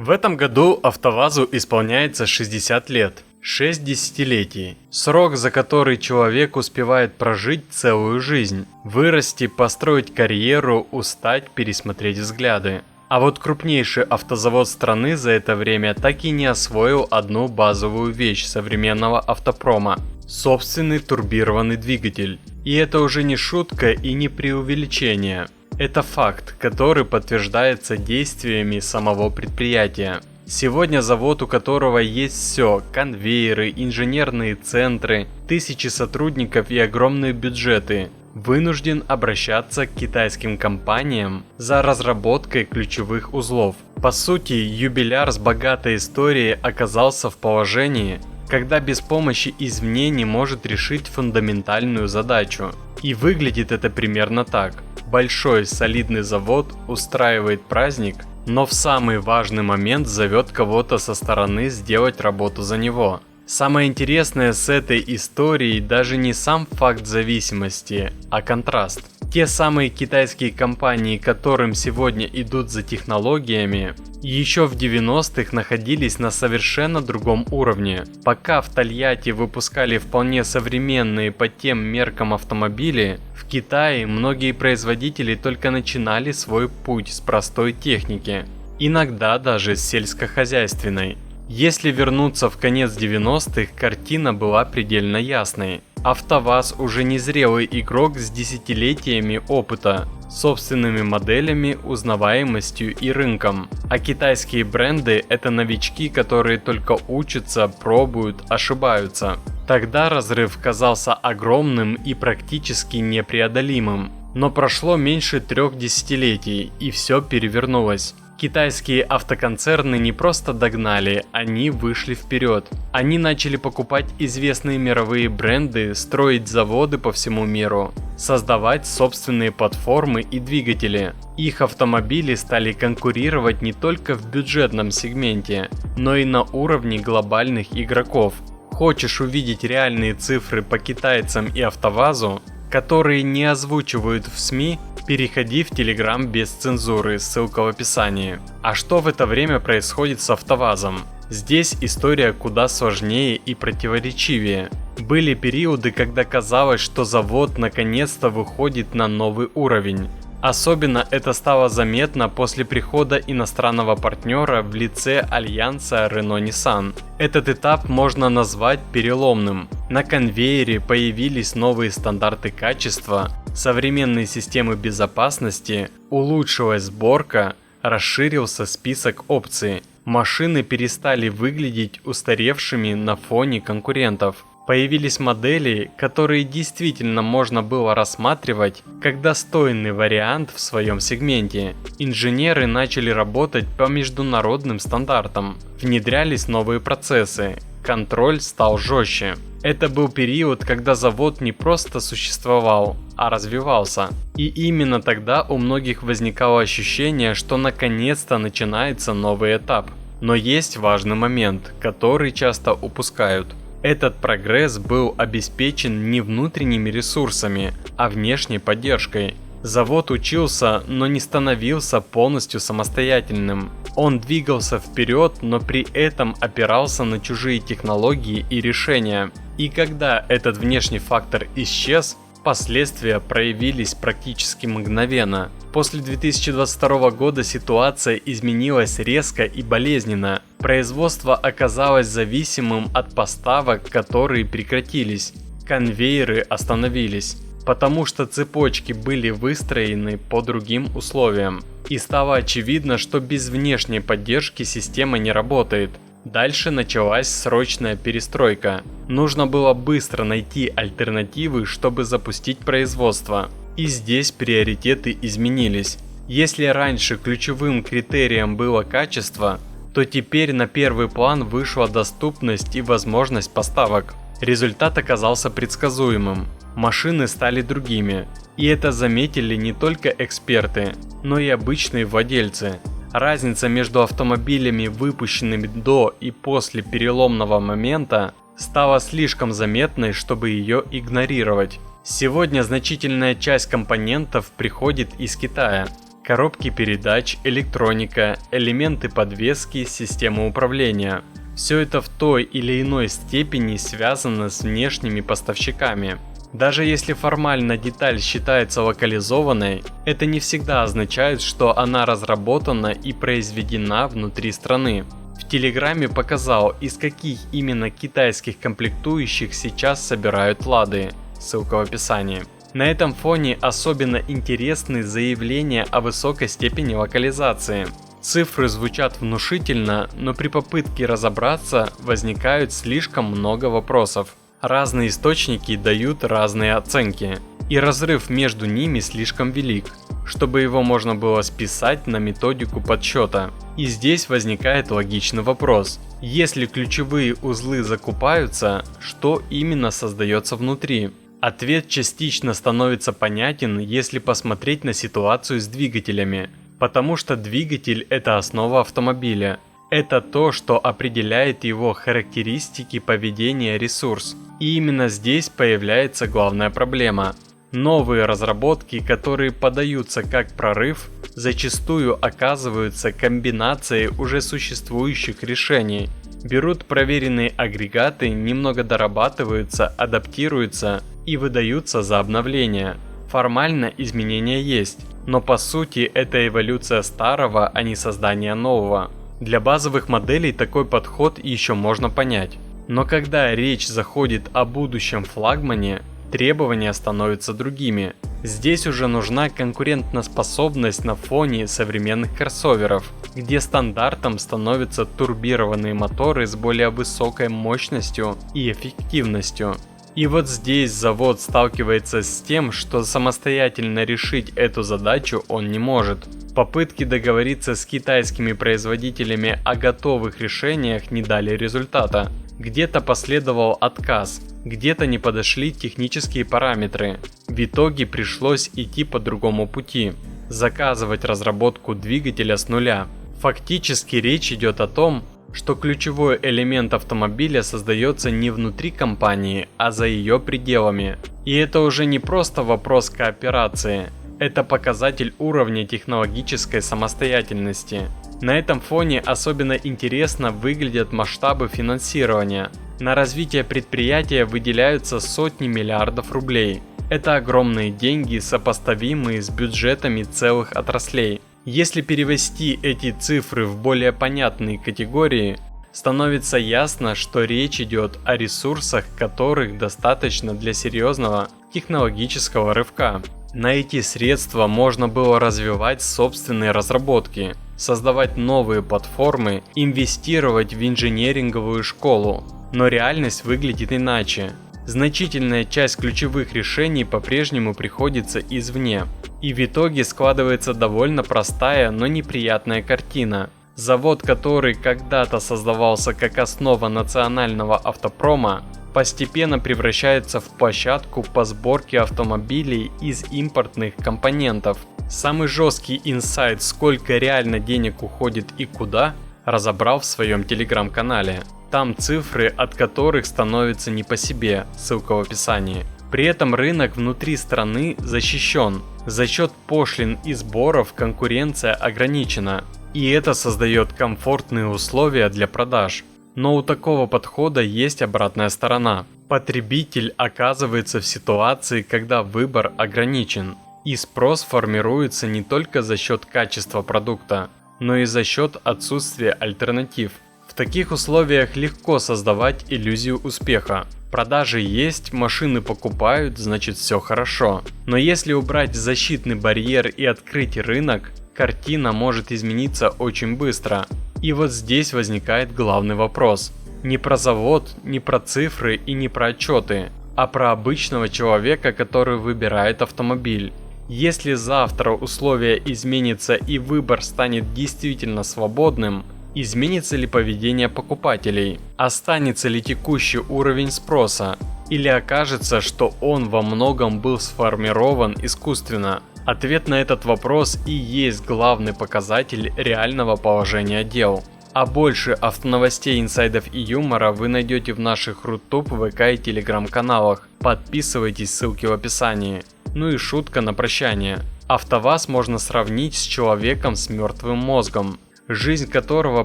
В этом году АвтоВАЗу исполняется 60 лет. 6 десятилетий. Срок, за который человек успевает прожить целую жизнь. Вырасти, построить карьеру, устать, пересмотреть взгляды. А вот крупнейший автозавод страны за это время так и не освоил одну базовую вещь современного автопрома – собственный турбированный двигатель. И это уже не шутка и не преувеличение. Это факт, который подтверждается действиями самого предприятия. Сегодня завод, у которого есть все – конвейеры, инженерные центры, тысячи сотрудников и огромные бюджеты – вынужден обращаться к китайским компаниям за разработкой ключевых узлов. По сути, юбиляр с богатой историей оказался в положении, когда без помощи извне не может решить фундаментальную задачу. И выглядит это примерно так. Большой солидный завод устраивает праздник, но в самый важный момент зовет кого-то со стороны сделать работу за него. Самое интересное с этой историей даже не сам факт зависимости, а контраст. Те самые китайские компании, которым сегодня идут за технологиями, еще в 90-х находились на совершенно другом уровне. Пока в Тольятти выпускали вполне современные по тем меркам автомобили, в Китае многие производители только начинали свой путь с простой техники, иногда даже с сельскохозяйственной. Если вернуться в конец 90-х, картина была предельно ясной. АвтоВАЗ уже не зрелый игрок с десятилетиями опыта, собственными моделями, узнаваемостью и рынком. А китайские бренды – это новички, которые только учатся, пробуют, ошибаются. Тогда разрыв казался огромным и практически непреодолимым. Но прошло меньше 3 десятилетий, и все перевернулось. Китайские автоконцерны не просто догнали, они вышли вперед. Они начали покупать известные мировые бренды, строить заводы по всему миру, создавать собственные платформы и двигатели. Их автомобили стали конкурировать не только в бюджетном сегменте, но и на уровне глобальных игроков. Хочешь увидеть реальные цифры по китайцам и АвтоВАЗу, которые не озвучивают в СМИ, переходи в Telegram без цензуры, ссылка в описании. А что в это время происходит с АвтоВАЗом? Здесь история куда сложнее и противоречивее. Были периоды, когда казалось, что завод наконец-то выходит на новый уровень. Особенно это стало заметно после прихода иностранного партнера в лице альянса Renault-Nissan. Этот этап можно назвать переломным. На конвейере появились новые стандарты качества, современные системы безопасности, улучшилась сборка, расширился список опций. Машины перестали выглядеть устаревшими на фоне конкурентов. Появились модели, которые действительно можно было рассматривать как достойный вариант в своем сегменте. Инженеры начали работать по международным стандартам, внедрялись новые процессы, контроль стал жестче. Это был период, когда завод не просто существовал, а развивался. И именно тогда у многих возникало ощущение, что наконец-то начинается новый этап. Но есть важный момент, который часто упускают. Этот прогресс был обеспечен не внутренними ресурсами, а внешней поддержкой. Завод учился, но не становился полностью самостоятельным. Он двигался вперед, но при этом опирался на чужие технологии и решения. И когда этот внешний фактор исчез, последствия проявились практически мгновенно. После 2022 года ситуация изменилась резко и болезненно. Производство оказалось зависимым от поставок, которые прекратились. Конвейеры остановились, потому что цепочки были выстроены по другим условиям. И стало очевидно, что без внешней поддержки система не работает. Дальше началась срочная перестройка. Нужно было быстро найти альтернативы, чтобы запустить производство. И здесь приоритеты изменились. Если раньше ключевым критерием было качество, то теперь на первый план вышла доступность и возможность поставок. Результат оказался предсказуемым. Машины стали другими. И это заметили не только эксперты, но и обычные владельцы. Разница между автомобилями, выпущенными до и после переломного момента, стала слишком заметной, чтобы ее игнорировать. Сегодня значительная часть компонентов приходит из Китая. коробки передач, электроника, элементы подвески, система управления. Все это в той или иной степени связано с внешними поставщиками. Даже если формально деталь считается локализованной, это не всегда означает, что она разработана и произведена внутри страны. В Телеграме показал, из каких именно китайских комплектующих сейчас собирают лады. Ссылка в описании. На этом фоне особенно интересны заявления о высокой степени локализации. Цифры звучат внушительно, но при попытке разобраться возникают слишком много вопросов. Разные источники дают разные оценки, и разрыв между ними слишком велик, чтобы его можно было списать на методику подсчета. И здесь возникает логичный вопрос. Если ключевые узлы закупаются, что именно создается внутри? Ответ частично становится понятен, если посмотреть на ситуацию с двигателями, потому что двигатель – это основа автомобиля. Это то, что определяет его характеристики поведения ресурс. И именно здесь появляется главная проблема. Новые разработки, которые подаются как прорыв, зачастую оказываются комбинацией уже существующих решений. Берут проверенные агрегаты, немного дорабатываются, адаптируются и выдаются за обновление. Формально изменения есть, но по сути это эволюция старого, а не создание нового. Для базовых моделей такой подход еще можно понять. Но когда речь заходит о будущем флагмане, требования становятся другими. Здесь уже нужна конкурентоспособность на фоне современных кроссоверов, где стандартом становятся турбированные моторы с более высокой мощностью и эффективностью. И вот здесь завод сталкивается с тем, что самостоятельно решить эту задачу он не может. Попытки договориться с китайскими производителями о готовых решениях не дали результата. Где-то последовал отказ, где-то не подошли технические параметры. В итоге пришлось идти по другому пути – заказывать разработку двигателя с нуля. Фактически речь идет о том, что ключевой элемент автомобиля создается не внутри компании, а за ее пределами. И это уже не просто вопрос кооперации, это показатель уровня технологической самостоятельности. На этом фоне особенно интересно выглядят масштабы финансирования. На развитие предприятия выделяются сотни миллиардов рублей. Это огромные деньги, сопоставимые с бюджетами целых отраслей. Если перевести эти цифры в более понятные категории, становится ясно, что речь идет о ресурсах, которых достаточно для серьезного технологического рывка. На эти средства можно было развивать собственные разработки, создавать новые платформы, инвестировать в инженеринговую школу. Но реальность выглядит иначе. Значительная часть ключевых решений по-прежнему приходится извне. И в итоге складывается довольно простая, но неприятная картина. Завод, который когда-то создавался как основа национального автопрома, постепенно превращается в площадку по сборке автомобилей из импортных компонентов. Самый жесткий инсайт, сколько реально денег уходит и куда, разобрал в своем телеграм-канале. Там цифры, от которых становится не по себе, ссылка в описании. При этом рынок внутри страны защищен. За счет пошлин и сборов конкуренция ограничена. И это создает комфортные условия для продаж. Но у такого подхода есть обратная сторона. Потребитель оказывается в ситуации, когда выбор ограничен. И спрос формируется не только за счет качества продукта, но и за счет отсутствия альтернатив. В таких условиях легко создавать иллюзию успеха. Продажи есть, машины покупают, значит все хорошо. Но если убрать защитный барьер и открыть рынок, картина может измениться очень быстро. И вот здесь возникает главный вопрос. Не про завод, не про цифры и не про отчеты, а про обычного человека, который выбирает автомобиль. Если завтра условия изменятся и выбор станет действительно свободным, изменится ли поведение покупателей? Останется ли текущий уровень спроса? Или окажется, что он во многом был сформирован искусственно? Ответ на этот вопрос и есть главный показатель реального положения дел. А больше автоновостей, инсайдов и юмора вы найдете в наших Рутуб, ВК и Телеграм каналах. Подписывайтесь, ссылки в описании. Ну и шутка на прощание. АвтоВАЗ можно сравнить с человеком с мертвым мозгом, жизнь которого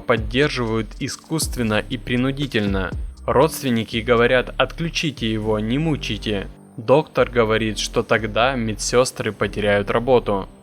поддерживают искусственно и принудительно. Родственники говорят: отключите его, не мучите. Доктор говорит, что тогда медсестры потеряют работу.